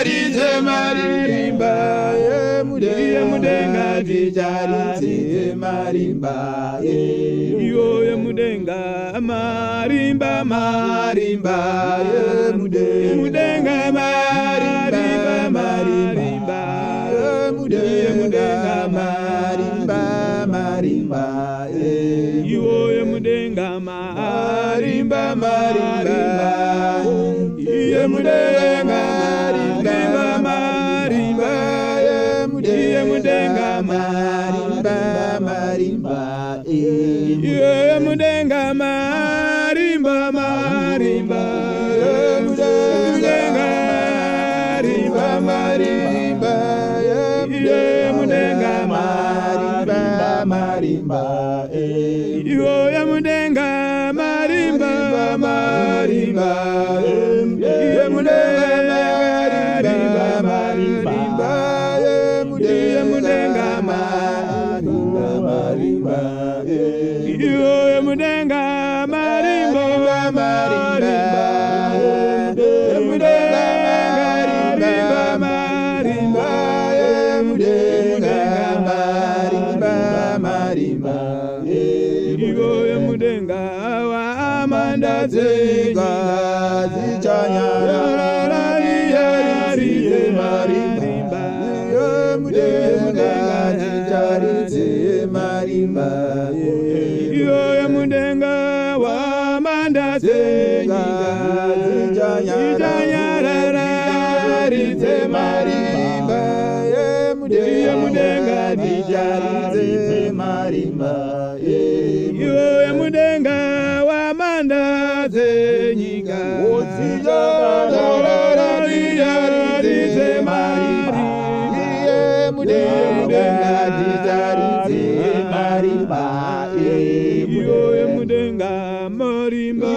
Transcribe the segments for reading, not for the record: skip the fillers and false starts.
rize marimba mudenga ticharize marimba yo mudenga marimba marimba mudenga marimba marimba mudenga marimba marimba yo mudenga marimba marimba ye mudenga marimba marimba ye mudenga marimba marimba ye mudenga marimba marimba ye mudenga marimba marimba ye mudenga marimba marimba yo ye mudenga marimba marimba ye mudenga marimba marimba ye mudenga marimba marimba yo ye mudenga marimba marimba ye mudenga marimba marimba ye mudenga marimba marimba yo ye mudenga wa amanda zenga zichanyara rize marimba ye mudenga zicharize marimba yo ye mudenga wa amanda zenga zichanyara rize marimba ye mudenga zicharize marimba yo ye mudenga wa amanda zenga zicharize marimba ye mudenga zicharize marimba yo ye mudenga marimba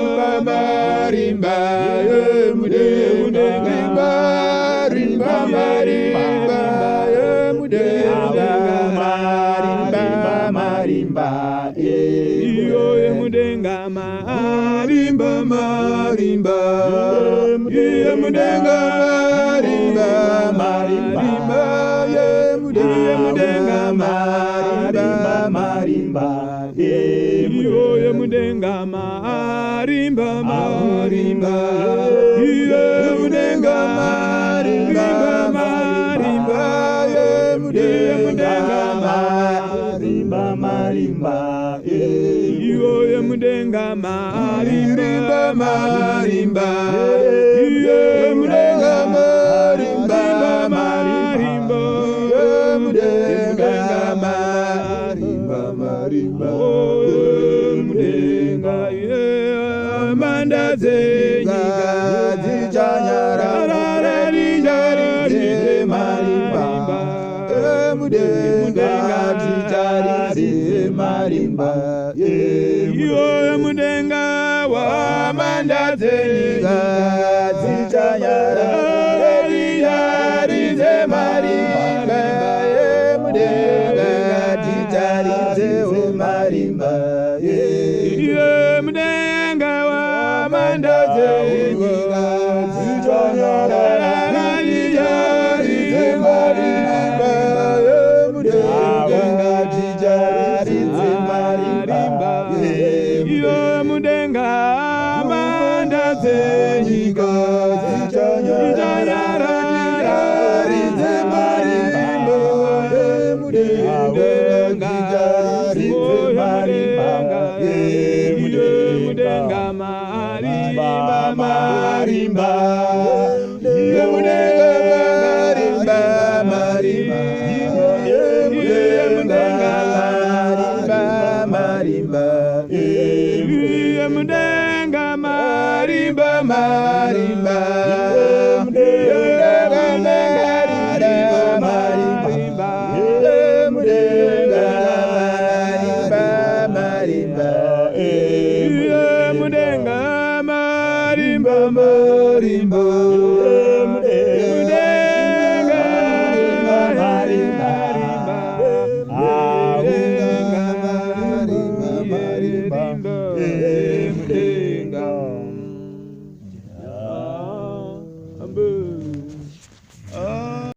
marimba ye mudenga marimba marimba ye mudenga marimba marimba yo ye mudenga marimba marimba ye mudenga marimba marimba ye mudenga marimba marimba yo ye mudenga marimba marimba ye mudenga marimba marimba ye mudenga marimba marimba yo ye mudenga marimba marimba ye mudenga marimba marimba ye mudenga marimba marimba mudenga ye amanda zenga zichanyara rize marimba ye mudenga zicharize marimba yo ye mudenga wa amanda zenga zichanyara rize marimba ye mudenga zicharize marimba ye mudenga wa amanda zenga zichanyara rize marimba ye mudenga zicharize marimba yo mudenga amanda zenga zichanyara rize marimba ye mudenga zicharize marimba ye mudenga marimba marimba